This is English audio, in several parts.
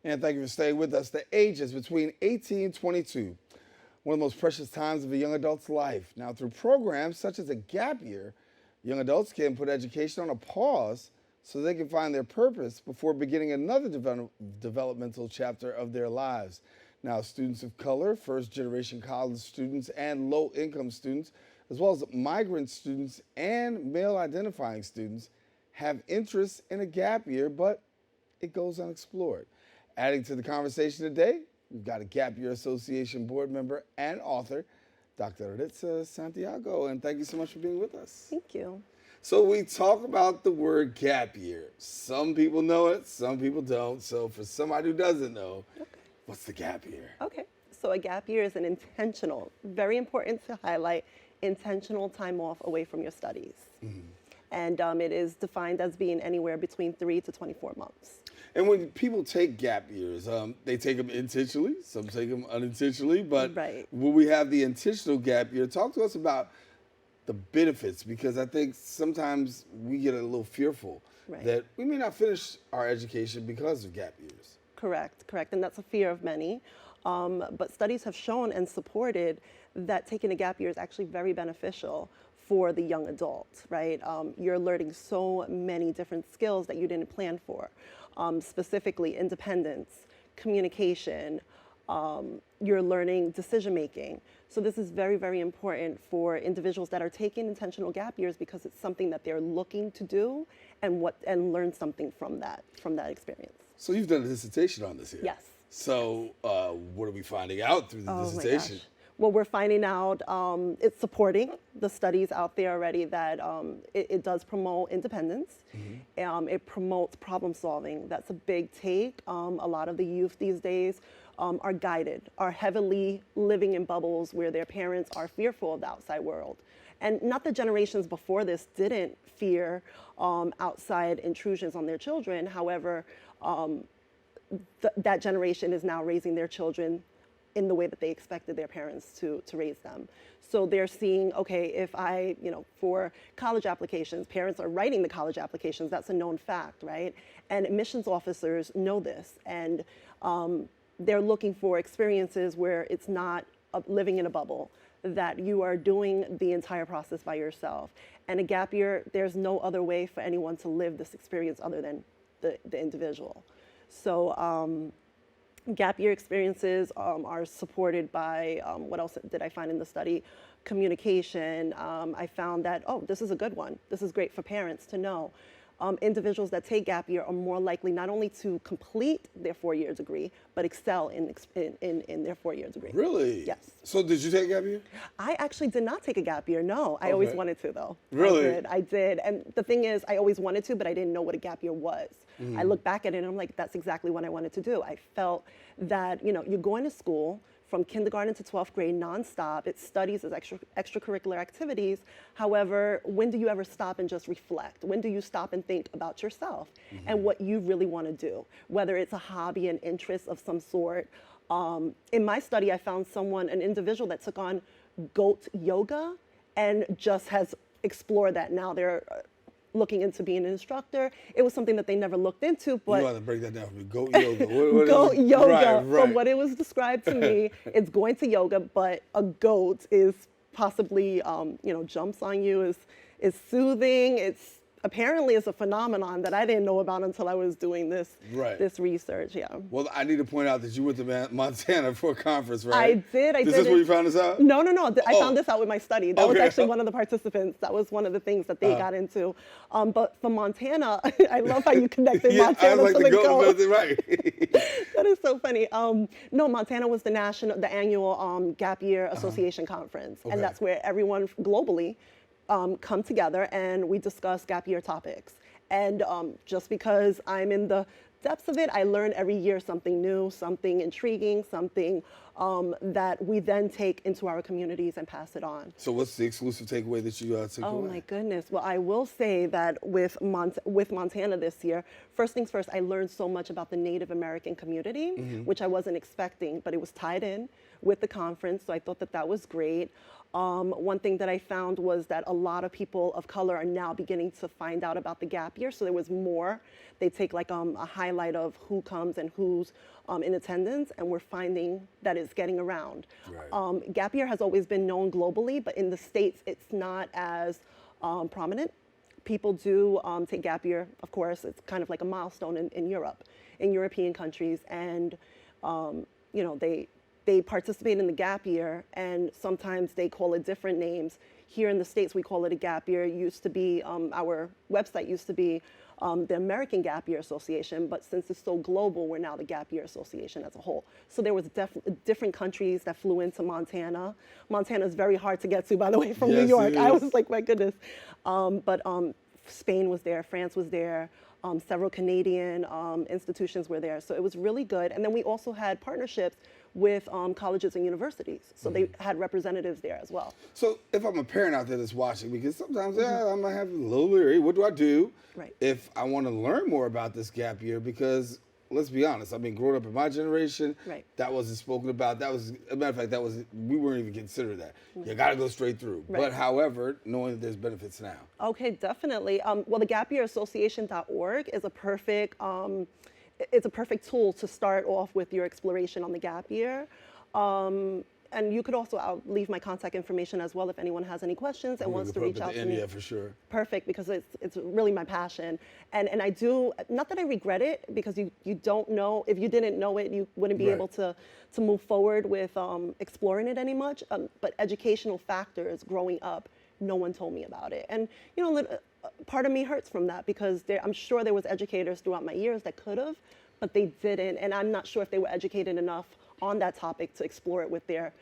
And thank you for staying with us. The ages between 18 and 22, one of the most precious times of a young adult's life. Now, through programs such as a gap year, young adults can put education on a pause so they can find their purpose before beginning another developmental chapter of their lives. Now, students of color, first-generation college students, and low-income students, as well as migrant students and male-identifying students, have interests in a gap year, but it goes unexplored. Adding to the conversation today, we've got a Gap Year Association board member and author, Dr. Ritza Santiago, and thank you so much for being with us. Thank you. So we talk about the word gap year. Some people know it, some people don't. So for somebody who doesn't know, what's the gap year? Okay, so a gap year is an intentional, very important to highlight, intentional time off away from your studies. And it is defined as being anywhere between 3 to 24 months. And when people take gap years, they take them intentionally, some take them unintentionally, but when we have the intentional gap year, talk to us about the benefits, because I think sometimes we get a little fearful that we may not finish our education because of gap years. Correct, and that's a fear of many. But studies have shown and supported that taking a gap year is actually very beneficial for the young adult, right? You're learning so many different skills that you didn't plan for, specifically independence, communication, you're learning decision making. So this is very, very important for individuals that are taking intentional gap years because it's something that they're looking to do and learn something from that experience. So you've done a dissertation on this here. Yes. So what are we finding out through the dissertation? My gosh. Well, we're finding out it's supporting the studies out there already that it does promote independence. It promotes problem solving. That's a big take. A lot of the youth these days are heavily living in bubbles where their parents are fearful of the outside world. And not the generations before this didn't fear outside intrusions on their children. However, that generation is now raising their children in the way that they expected their parents to raise them. So they're seeing, okay, if for college applications, parents are writing the college applications, that's a known fact, right? And admissions officers know this, and they're looking for experiences where it's not living in a bubble, that you are doing the entire process by yourself. And a gap year, there's no other way for anyone to live this experience other than the individual. So gap year experiences are supported by, what else did I find in the study? Communication. I found that, this is a good one. This is great for parents to know. Individuals that take gap year are more likely not only to complete their 4-year degree, but excel in their 4-year degree. Really? Yes. So did you take a gap year? I actually did not take a gap year, no. I always wanted to, though. Really? I did. And the thing is, I always wanted to, but I didn't know what a gap year was. I look back at it and I'm like, that's exactly what I wanted to do. I felt that, you're going to school from kindergarten to 12th grade nonstop. It's studies, it's extracurricular activities. However, when do you ever stop and just reflect? When do you stop and think about yourself and what you really want to do? Whether it's a hobby, an interest of some sort. In my study, I found an individual that took on goat yoga and just has explored that. Now they're looking into being an instructor. It was something that they never looked into, but— You want to break that down for me. Goat yoga. What goat is it? yoga, right. From what it was described to me, it's going to yoga, but a goat is possibly, jumps on you, is soothing. Apparently it's a phenomenon that I didn't know about until I was doing this research, Well, I need to point out that you went to Montana for a conference, right? I did. Is this where you found this out? No. I found this out with my study. That was actually one of the participants. That was one of the things that they got into. But for Montana, I love how you connected Montana to the goat. Right. That is so funny. No, Montana was the annual Gap Year Association conference. And that's where everyone globally come together and we discuss gap year topics. And just because I'm in the depths of it, I learn every year something new, something intriguing, something that we then take into our communities and pass it on. So what's the exclusive takeaway that you took away? Oh my goodness. Well, I will say that with Montana this year, first things first, I learned so much about the Native American community, which I wasn't expecting, but it was tied in with the conference, so I thought that that was great. One thing that I found was that a lot of people of color are now beginning to find out about the gap year, so there was more. They take like a highlight of who comes and who's in attendance, and we're finding that it's getting around. Right. Gap year has always been known globally, but in the States, it's not as prominent. People do take gap year, of course. It's kind of like a milestone in Europe, in European countries, and you know, they participate in the gap year, and sometimes they call it different names. Here in the States, we call it a gap year. It used to be, our website used to be the American Gap Year Association, but since it's so global, we're now the Gap Year Association as a whole. So there was different countries that flew into Montana. Montana is very hard to get to, by the way, from New Yes, York. it I is. was like, my goodness. But Spain was there, France was there, several Canadian institutions were there. So it was really good. And then we also had partnerships with colleges and universities. So they had representatives there as well. So if I'm a parent out there that's watching, because sometimes I might have a little leery, what do I do Right. if I want to learn more about this gap year? Because let's be honest, I mean, growing up in my generation, Right. that wasn't spoken about. That was, as a matter of fact, we weren't even considered that. You got to go straight through. Right. But however, knowing that there's benefits now. Okay, definitely. Well, the gapyearassociation.org is a perfect, it's a perfect tool to start off with your exploration on the gap year. And you could also, I'll leave my contact information as well if anyone has any questions and wants to reach out to me. Yeah, for sure. Perfect, because it's really my passion. And I do, not that I regret it, because you don't know, if you didn't know it, you wouldn't be Right. able to move forward with exploring it any much. But educational factors growing up, no one told me about it. And you know, part of me hurts from that, because I'm sure there was educators throughout my years that could have, but they didn't. And I'm not sure if they were educated enough on that topic to explore it with their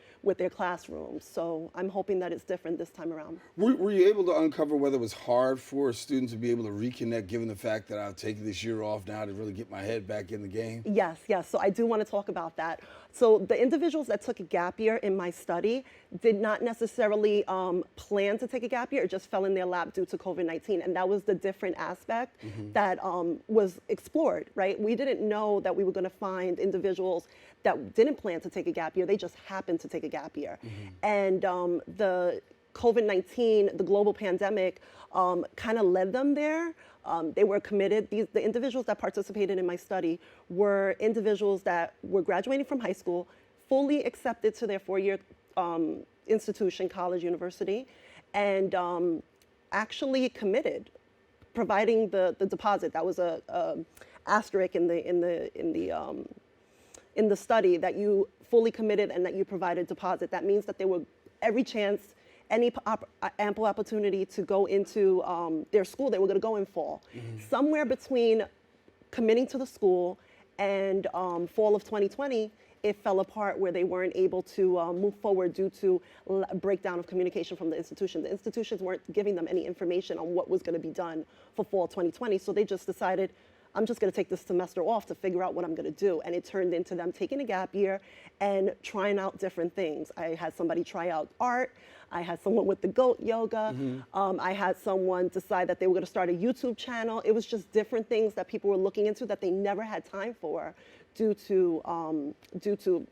classrooms. So I'm hoping that it's different this time around. Were you able to uncover whether it was hard for a student to be able to reconnect, given the fact that I've taken this year off now to really get my head back in the game? Yes. So I do want to talk about that. So the individuals that took a gap year in my study did not necessarily plan to take a gap year. It just fell in their lap due to COVID-19. And that was the different aspect that was explored, right? We didn't know that we were going to find individuals that didn't plan to take a gap year. They just happened to take a gap year. And the COVID-19, the global pandemic, kind of led them there. They were committed. The individuals that participated in my study were individuals that were graduating from high school, fully accepted to their four-year institution, college, university, and actually committed, providing the deposit. That was a asterisk in the study, that you fully committed and that you provided deposit. That means that there were every chance, any ample opportunity to go into their school they were going to go in fall. Somewhere between committing to the school and fall of 2020, it fell apart, where they weren't able to move forward due to a breakdown of communication from the institution. The institutions weren't giving them any information on what was going to be done for fall 2020, so they just decided, I'm just going to take this semester off to figure out what I'm going to do. And it turned into them taking a gap year and trying out different things. I had somebody try out art. I had someone with the goat yoga. I had someone decide that they were going to start a YouTube channel. It was just different things that people were looking into that they never had time for due to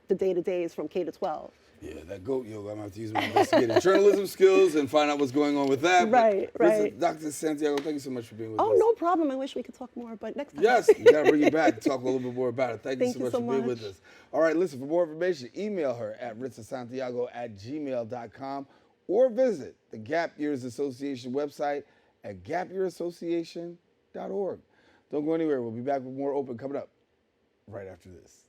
the day-to-days from K to 12. Yeah, that goat yoga, I'm going to have to use my investigative journalism skills and find out what's going on with that. Right, But right. Listen, Dr. Santiago, thank you so much for being with us. Oh, no problem. I wish we could talk more, but next time. Yes, we got to bring you back to talk a little bit more about it. Thank you so much for being with much. us. All right, listen, for more information, email her at ritzasantiago@gmail.com or visit the Gap Years Association website at gapyearassociation.org. Don't go anywhere. We'll be back with more Open coming up right after this.